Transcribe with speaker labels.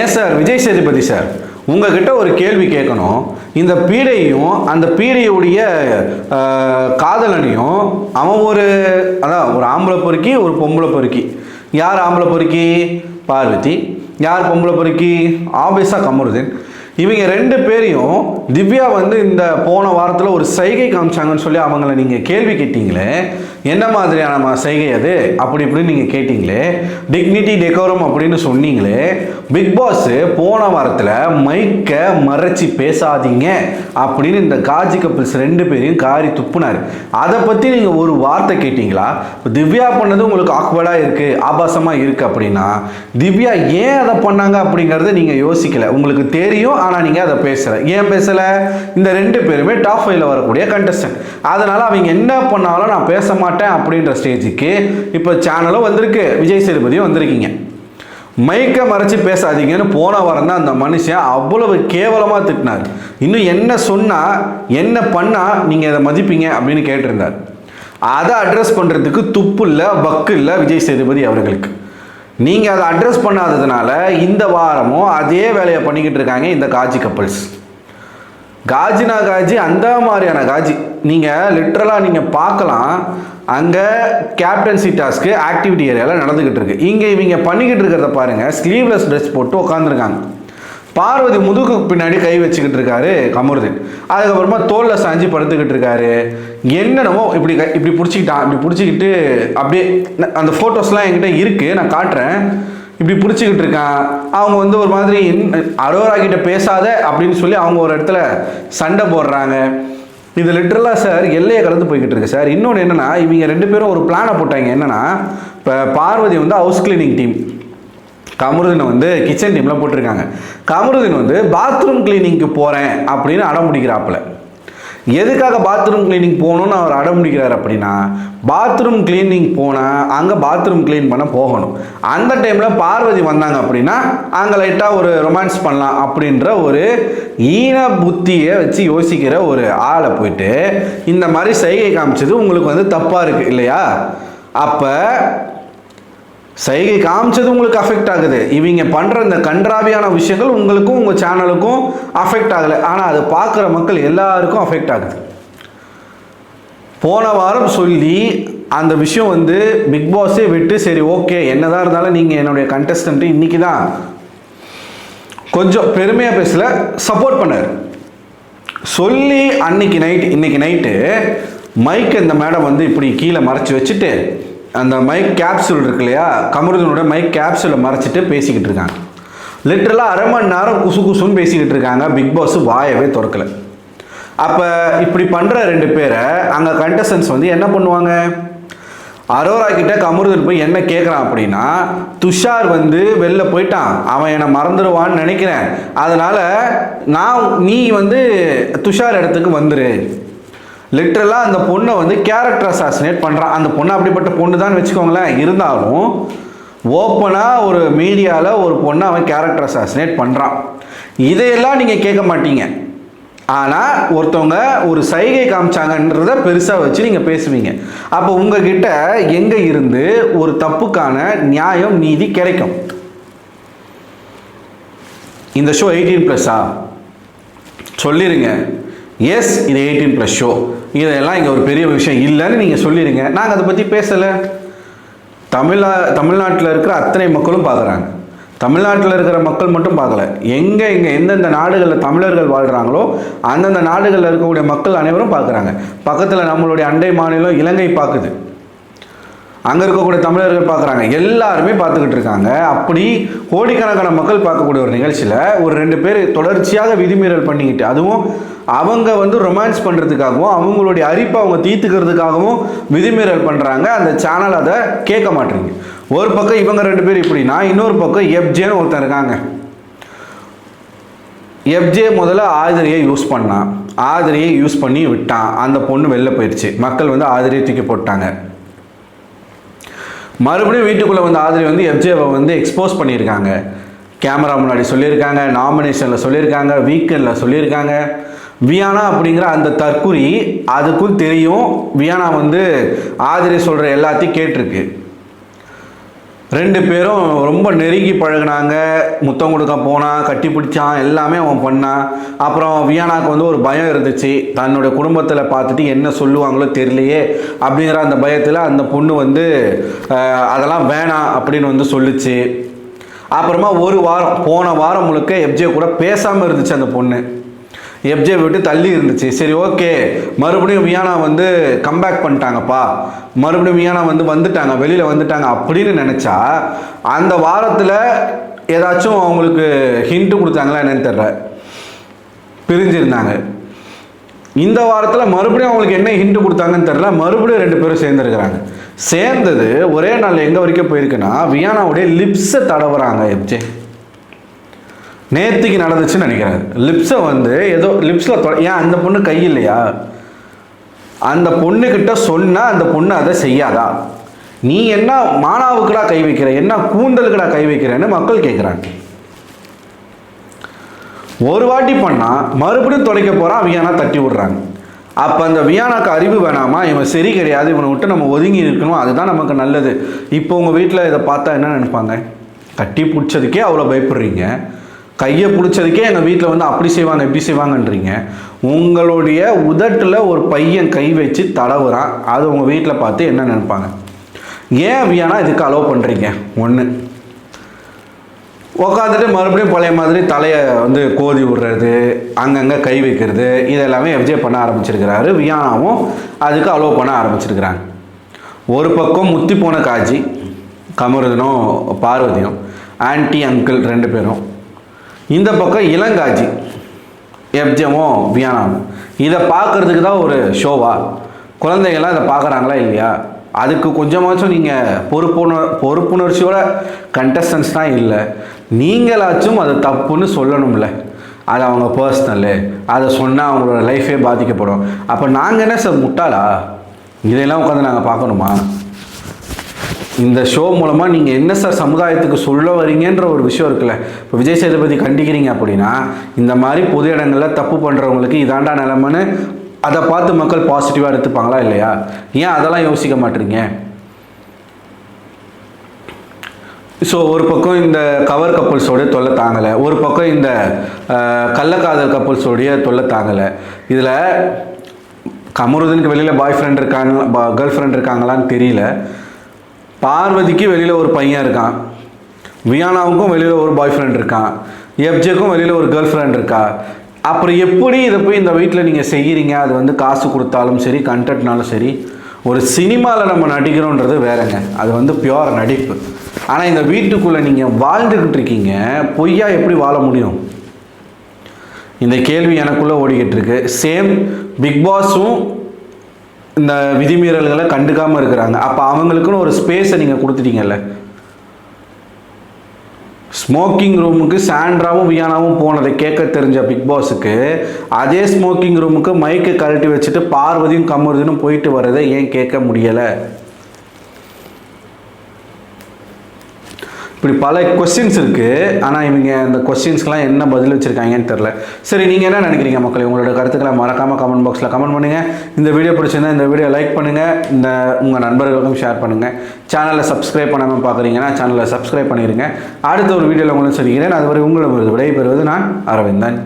Speaker 1: ஏன் sir Vijay Sethupathi sir உங்ககிட்ட ஒரு கேள்வி கேட்கணும். இந்த பீடையும் அந்த பீடையுடைய காதலனையும் அவன் அதான் ஒரு ஆம்பளை பொறுக்கி ஒரு பொம்பளை பொறுக்கி. யார் ஆம்பளை பொறுக்கி? பார்வதி. யார் பொம்பளை பொறுக்கி? ஆபேஸா கமருதீன். இவங்க ரெண்டு பேரையும் திவ்யா இந்த போன வாரத்தில் ஒரு சைகை காமிச்சாங்கன்னு சொல்லி அவங்கள நீங்கள் கேள்வி கேட்டீங்களே, என்ன மாதிரியான சைகை அது அப்படி இப்படின்னு நீங்கள் கேட்டீங்களே, டிக்னிட்டி டெக்கோரம் அப்படின்னு சொன்னீங்களே. பிக் பாஸ் போன வாரத்தில் மைக்கை மறைச்சி பேசாதீங்க அப்படின்னு இந்த காஜி கப்பிள்ஸ் ரெண்டு பேரையும் காரி துப்புனார். அதை பற்றி நீங்கள் ஒரு வார்த்தை கேட்டீங்களா? திவ்யா பண்ணது உங்களுக்கு ஆக்வர்டாக இருக்குது, ஆபாசமாக இருக்குது அப்படின்னா திவ்யா ஏன் அதை பண்ணாங்க அப்படிங்கிறத நீங்கள் யோசிக்கலை. உங்களுக்கு தெரியும், ஆனால் நீங்கள் அதை பேசலை. ஏன் பேசலை? இந்த ரெண்டு பேருமே டாப் 5ல வரக்கூடிய கண்டஸ்டன்ட். அதனால் அவங்க என்ன பண்ணாலும் நான் பேச மாட்டேன் அப்படின்ற ஸ்டேஜுக்கு இப்போ சேனலும் வந்திருக்கு, விஜய் சேதுபதியும் வந்திருக்கீங்க. மைக்கை மறைச்சி பேசாதீங்கன்னு போன வாரம் தான் அந்த மனுஷன் அவ்வளவு கேவலமாக திட்டினார். இன்னும் என்ன சொன்னால் என்ன பண்ணால் நீங்கள் இதை மதிப்பீங்க அப்படின்னு கேட்டிருந்தார். அதை அட்ரஸ் பண்ணுறதுக்கு துப்பு இல்லை, பக்கு இல்லை விஜய் சேதுபதி அவர்களுக்கு. நீங்கள் அதை அட்ரஸ் பண்ணாததுனால இந்த வாரமும் அதே வேலையை பண்ணிக்கிட்டு இருக்காங்க இந்த காஜி கப்பல்ஸ். காஜினா காஜி அந்த மாதிரியான காஜி. நீங்கள் லிட்ரலாக நீங்கள் பார்க்கலாம், அங்கே கேப்டன்சி டாஸ்க்கு ஆக்டிவிட்டி ஏரியாவில் நடந்துக்கிட்டு இருக்கு. இங்கே இவங்க பண்ணிக்கிட்டு இருக்கிறத பாருங்கள். ஸ்லீவ்லெஸ் ட்ரெஸ் போட்டு உட்காந்துருக்காங்க. பார்வதி முதுகு பின்னாடி கை வச்சுக்கிட்டு இருக்காரு கமருதீன். அதுக்கப்புறமா தோளில் சாஞ்சி படுத்துக்கிட்டு இருக்காரு. என்னென்னமோ இப்படி பிடிச்சிக்கிட்டான். இப்படி பிடிச்சிக்கிட்டு அப்படியே அந்த ஃபோட்டோஸ்லாம் என்கிட்ட இருக்குது, நான் காட்டுறேன். இப்படி பிடிச்சிக்கிட்டு இருக்கான். அவங்க ஒரு மாதிரி அரோரா கிட்ட பேசாத அப்படின்னு சொல்லி அவங்க ஒரு இடத்துல சண்டை போடுறாங்க. இது லிட்ரலாக சார் எல்லையை கலந்து போய்கிட்டு இருக்கு சார். இன்னொன்று என்னென்னா, இவங்க ரெண்டு பேரும் ஒரு பிளானை போட்டாங்க. என்னென்னா, இப்போ Parvathi house cleaning team, Kamaruddin kitchen டீமில் போட்டிருக்காங்க. கமருதீன் பாத்ரூம் கிளீனிங்க்கு போகிறேன் அப்படின்னு அடம் பிடிக்கிறாப்புல. எதுக்காக பாத்ரூம் கிளீனிங் போகணும்னு அவர் அடம் பிடிக்கிறார் அப்படின்னா, பாத்ரூம் கிளீனிங் போனால் அங்கே பாத்ரூம் கிளீன் பண்ண போகணும். அந்த டைமில் பார்வதி வந்தாங்க அப்படின்னா அங்கே லைட்டாக ஒரு ரொமான்ஸ் பண்ணலாம் அப்படின்ற ஒரு ஈன புத்தியை வச்சு யோசிக்கிற ஒரு ஆளை போயிட்டு இந்த மாதிரி சைகை காமிச்சது உங்களுக்கு தப்பாக இருக்குது இல்லையா? அப்போ சைகை காமிச்சது உங்களுக்கு அஃபெக்ட் ஆகுது. இவங்க பண்ணுற இந்த கன்றாவியான விஷயங்கள் உங்களுக்கும் உங்கள் சேனலுக்கும் அஃபெக்ட் ஆகலை, ஆனால் அது பார்க்குற மக்கள் எல்லாருக்கும் அஃபெக்ட் ஆகுது. போன வாரம் சொல்லி அந்த விஷயம் பிக் பாஸே விட்டு சரி ஓகே என்னதான் இருந்தாலும் நீங்கள் என்னுடைய கண்டஸ்டன்ட்டு இன்றைக்கி தான் கொஞ்சம் பெருமையாக பேசல, சப்போர்ட் பண்ணார் சொல்லி இன்னைக்கு நைட்டு மைக் இந்த மேடம் இப்படி கீழே மறைச்சி வச்சுட்டு அந்த மைக் கேப்சூல் இருக்கு இல்லையா, கமருதீனோட மைக் கேப்சூலை மறைச்சிட்டு பேசிக்கிட்டு இருக்காங்க. லிட்டரலாக அரை மணி நேரம் குசு குசுன்னு பேசிக்கிட்டு இருக்காங்க. பிக் பாஸ் வாயவே திறக்கலை. அப்போ இப்படி பண்ணுற ரெண்டு பேரை அங்கே கண்டஸ்டன்ஸ் என்ன பண்ணுவாங்க? அரோரா கிட்ட கமருதீன் போய் என்ன கேட்குறான் அப்படின்னா, துஷார் வெளில போயிட்டான், அவன் என்னை மறந்துடுவான்னு நினைக்கிறேன், அதனால் நீ துஷார் இடத்துக்கு வந்துரு. லிட்ரலாக அந்த பொண்ணை கேரக்டர் அசாசினேட் பண்ணுறான். அந்த பொண்ணை அப்படிப்பட்ட பொண்ணு தான் வச்சுக்கோங்களேன். இருந்தாலும் ஓப்பனாக ஒரு மீடியாவில் ஒரு பொண்ணை அவன் கேரக்டர் அசாசினேட் பண்ணுறான். இதையெல்லாம் நீங்கள் கேட்க மாட்டீங்க. ஆனால் ஒருத்தவங்க ஒரு சைகை காமிச்சாங்கன்றத பெருசாக வச்சு நீங்கள் பேசுவீங்க. அப்போ உங்ககிட்ட எங்கே இருந்து ஒரு தப்புக்கான நியாயம் நீதி கிடைக்கும்? இந்த ஷோ 18+ஆ சொல்லிடுங்க. எஸ், இது 18+ ஷோ, இதெல்லாம் இங்கே ஒரு பெரிய விஷயம் இல்லைன்னு நீங்கள் சொல்லிடுங்க. நாங்கள் அதை பற்றி பேசலை. தமிழ்நாட்டில் இருக்கிற அத்தனை மக்களும் பார்க்குறாங்க. தமிழ்நாட்டில் இருக்கிற மக்கள் மட்டும் பார்க்கல, எந்தெந்த நாடுகளில் தமிழர்கள் வாழ்கிறாங்களோ அந்தந்த நாடுகளில் இருக்கக்கூடிய மக்கள் அனைவரும் பார்க்குறாங்க. பக்கத்தில் நம்மளுடைய அண்டை மாநிலம் இலங்கை பார்க்குது, அங்கே இருக்கக்கூடிய தமிழர்கள் பார்க்குறாங்க, எல்லாருமே பார்த்துக்கிட்டு இருக்காங்க. அப்படி கோடிக்கணக்கான மக்கள் பார்க்கக்கூடிய ஒரு நிகழ்ச்சியில் ஒரு ரெண்டு பேர் தொடர்ச்சியாக விதிமீறல் பண்ணிக்கிட்டு, அதுவும் அவங்க ரொமான்ஸ் பண்ணுறதுக்காகவும் அவங்களுடைய அரிப்பை அவங்க தீர்த்துக்கிறதுக்காகவும் விதிமீறல் பண்ணுறாங்க. அந்த சேனல் அதை கேட்க மாட்டேங்க. ஒரு பக்கம் இவங்க ரெண்டு பேர் இப்படின்னா, இன்னொரு பக்கம் எஃப்ஜேன்னு ஒருத்தன் இருக்காங்க. எஃப்ஜே முதல்ல ஆதிரியை யூஸ் பண்ணான், ஆதிரியை யூஸ் பண்ணி விட்டான், அந்த பொண்ணு வெளில போயிடுச்சு. மக்கள் ஆதிரியை தூக்கி போட்டாங்க. மறுபடியும் வீட்டுக்குள்ளே ஆதிரி எஃப்ஜேவை எக்ஸ்போஸ் பண்ணியிருக்காங்க. கேமரா முன்னாடி சொல்லியிருக்காங்க, நாமினேஷனில் சொல்லியிருக்காங்க, வீக்கெண்டில் சொல்லியிருக்காங்க. வியானா அப்படிங்கிற அந்த தற்குறி அதுக்கும் தெரியும். வியானா ஆதிரி சொல்கிற எல்லாத்தையும் கேட்டிருக்கு. 2 பேரும் ரொம்ப நெருங்கி பழகினாங்க. முத்தம் கொடுக்க போனான், கட்டி பிடிச்சான், எல்லாமே அவன் பண்ணான். அப்புறம் வியானாக்கு வந்து ஒரு பயம் இருந்துச்சு, தன்னுடைய குடும்பத்தில் பார்த்துட்டு என்ன சொல்லுவாங்களோ தெரியலையே அப்படிங்கிற அந்த பயத்தில் அந்த பொண்ணு வந்து அதெல்லாம் வேணாம் அப்படின்னு வந்து சொல்லிச்சு. அப்புறமா போன வாரம் முழுக்க எஃப்ஜே கூட பேசாமல் இருந்துச்சு அந்த பொண்ணு. எஃப்ஜே விட்டு தள்ளி இருந்துச்சு. சரி ஓகே, மறுபடியும் வியானா வந்து கம்பேக் பண்ணிட்டாங்கப்பா, மறுபடியும் வியானா வந்து வந்துட்டாங்க, வெளியில் வந்துட்டாங்க அப்படின்னு நினச்சா அந்த வாரத்தில் ஏதாச்சும் அவங்களுக்கு ஹிண்ட்டு கொடுத்தாங்களா என்னன்னு தெரியல, பிரிஞ்சிருந்தாங்க. இந்த வாரத்தில் மறுபடியும் அவங்களுக்கு என்ன ஹிண்ட்டு கொடுத்தாங்கன்னு தெரியல, மறுபடியும் 2 பேரும் சேர்ந்துருக்கிறாங்க. சேர்ந்தது ஒரே நாள் எங்கே வரைக்கும் போயிருக்குன்னா வியானாவுடைய லிப்ஸை தடவுறாங்க எஃப்ஜே. நேற்றுக்கு நடந்துச்சுன்னு நினைக்கிறேன். லிப்ஸை வந்து ஏதோ லிப்ஸில் ஏன் அந்த பொண்ணு கை இல்லையா? அந்த பொண்ணுக்கிட்ட சொன்னால் அந்த பொண்ணு அதை செய்யாதா? நீ என்ன மானாவுக்குடா கை வைக்கிற, என்ன கூந்தலுக்குடா கை வைக்கிறேன்னு மக்கள் கேட்குறாங்க. ஒரு வாட்டி பண்ணால் மறுபடியும் தொலைக்க போகிறான், வியானா தட்டி விடுறாங்க. அப்போ அந்த வியானாக்கு அறிவு வேணாமா? இவன் சரி கிடையாது, இவனை விட்டு நம்ம ஒதுங்கி இருக்கணும், அதுதான் நமக்கு நல்லது. இப்போ உங்கள் வீட்டில் இதை பார்த்தா என்ன நினைப்பாங்க? கட்டி பிடிச்சதுக்கே அவ்வளோ பயப்படுறீங்க, கையை பிடிச்சதுக்கே எங்கள் வீட்டில் வந்து அப்படி செய்வாங்க எப்படி செய்வாங்கன்றீங்க. உங்களுடைய உதட்டில் ஒரு பையன் கை வச்சு தடவுறான், அது உங்கள் வீட்டில் பார்த்து என்ன நினைப்பாங்க? ஏன் வியானா இதுக்கு அலோவ் பண்ணுறீங்க? ஒன்று, உட்காந்துட்டு மறுபடியும் பழைய மாதிரி தலையை வந்து கோதி விடுறது, அங்கங்கே கை வைக்கிறது, இதெல்லாமே எஃப்ஜே பண்ண ஆரம்பிச்சிருக்கிறாரு. வியானாவும் அதுக்கு அலோவ் பண்ண ஆரம்பிச்சிருக்கிறாங்க. ஒரு பக்கம் முத்தி போன காஜி, கமருதனும் பார்வதியும், ஆன்டி அங்கிள் 2 பேரும். இந்த பக்கம் இளங்காஜி, எஃப்ஜேவும் வியானாவும். இதை பார்க்குறதுக்கு தான் ஒரு ஷோவா? குழந்தைகள்லாம் இதை பார்க்குறாங்களா இல்லையா? அதுக்கு கொஞ்சமாச்சும் நீங்கள் பொறுப்புணர்ச்சியோட கண்டஸ்டன்ஸ் தான் இல்லை, நீங்களாச்சும் அது தப்புன்னு சொல்லணும்ல. அது அவங்க பர்சனலு, அதை சொன்னால் அவங்களோட லைஃபே பாதிக்கப்படும். அப்போ நாங்கள் என்ன சார் முட்டாளா? இதெல்லாம் உட்காந்து நாங்கள் பார்க்கணுமா? இந்த ஷோ மூலமாக நீங்கள் என்ன சார் சமுதாயத்துக்கு சொல்ல வரீங்கன்ற ஒரு விஷயம் இருக்குல்ல. இப்போ விஜய் சேதுபதி கண்டிக்கிறீங்க அப்படின்னா இந்த மாதிரி பொது இடங்களில் தப்பு பண்ணுறவங்களுக்கு இதாண்டா நிலமைன்னு அதை பார்த்து மக்கள் பாசிட்டிவாக எடுத்துப்பாங்களா இல்லையா? ஏன் அதெல்லாம் யோசிக்க மாட்டீங்க? ஸோ ஒரு பக்கம் இந்த கவர் கப்புள்ஸோடைய தொல்லை தாங்கலை, ஒரு பக்கம் இந்த கள்ளக்காதல் கப்புள்ஸோடைய தொல்லை தாங்கலை. இதில் கமருதனுக்கு வெளியில் பாய் ஃப்ரெண்ட் இருக்காங்க, கேர்ள் ஃப்ரெண்ட் இருக்காங்களான்னு தெரியல. பார்வதிக்கு வெளியில் ஒரு பையன் இருக்கான், வியானாவுக்கும் வெளியில் ஒரு பாய் ஃப்ரெண்ட் இருக்கான், எஃப்ஜேக்கும் வெளியில் ஒரு கேர்ள் ஃப்ரெண்ட் இருக்கா. அப்புறம் எப்படி இதை போய் இந்த வீட்டில் நீங்கள் செய்கிறீங்க? அது வந்து காசு கொடுத்தாலும் சரி, கண்டென்ட்னாலும் சரி. ஒரு சினிமாவில் நம்ம நடிக்கிறோன்றது வேறங்க, அது வந்து பியோர் நடிப்பு. ஆனால் இந்த வீட்டுக்குள்ளே நீங்கள் வாழ்ந்துக்கிட்டு இருக்கீங்க, பொய்யா எப்படி வாழ முடியும்? இந்த கேள்வி எனக்குள்ளே ஓடிக்கிட்டு இருக்கு. சேம் பிக் பாஸும் இந்த விதிமீறல்களை கண்டுக்காமல் இருக்கிறாங்க. அப்போ அவங்களுக்குன்னு ஒரு ஸ்பேஸை நீங்கள் கொடுத்துட்டீங்கல்ல. ஸ்மோக்கிங் ரூமுக்கு சாண்ட்ராவும் வியானாவும் போனதை கேட்க தெரிஞ்ச பிக் பாஸுக்கு அதே ஸ்மோக்கிங் ரூமுக்கு மைக்கை கழட்டி வச்சுட்டு பார்வதியும் கமருதனும் போயிட்டு வரதை ஏன் கேட்க முடியலை? இப்படி பல கொஸ்டின்ஸ் இருக்குது. ஆனால் இவங்க இந்த கொஸ்டின்ஸ்க்கெலாம் என்ன பதில் வச்சுருக்காங்கன்னு தெரில. சரி, நீங்கள் என்ன நினைக்கிறீங்க மக்கள்? உங்களோட கருத்துக்களை மறக்காமல் கமெண்ட் பாக்ஸில் கமெண்ட் பண்ணுங்கள். இந்த வீடியோ பிடிச்சிருந்தா இந்த வீடியோ லைக் பண்ணுங்கள், உங்கள் நண்பர்களுக்கும் ஷேர் பண்ணுங்கள். சேனலை சப்ஸ்கிரைப் பண்ணாமல் பார்க்குறீங்கன்னா சேனலை சப்ஸ்கிரைப் பண்ணிடுங்க. அடுத்த ஒரு வீடியோவில் உங்களுக்கு சொல்லிக்கிறேன். அதுவரை உங்களிடம் விடைபெறுவது நான் அரவிந்தன்.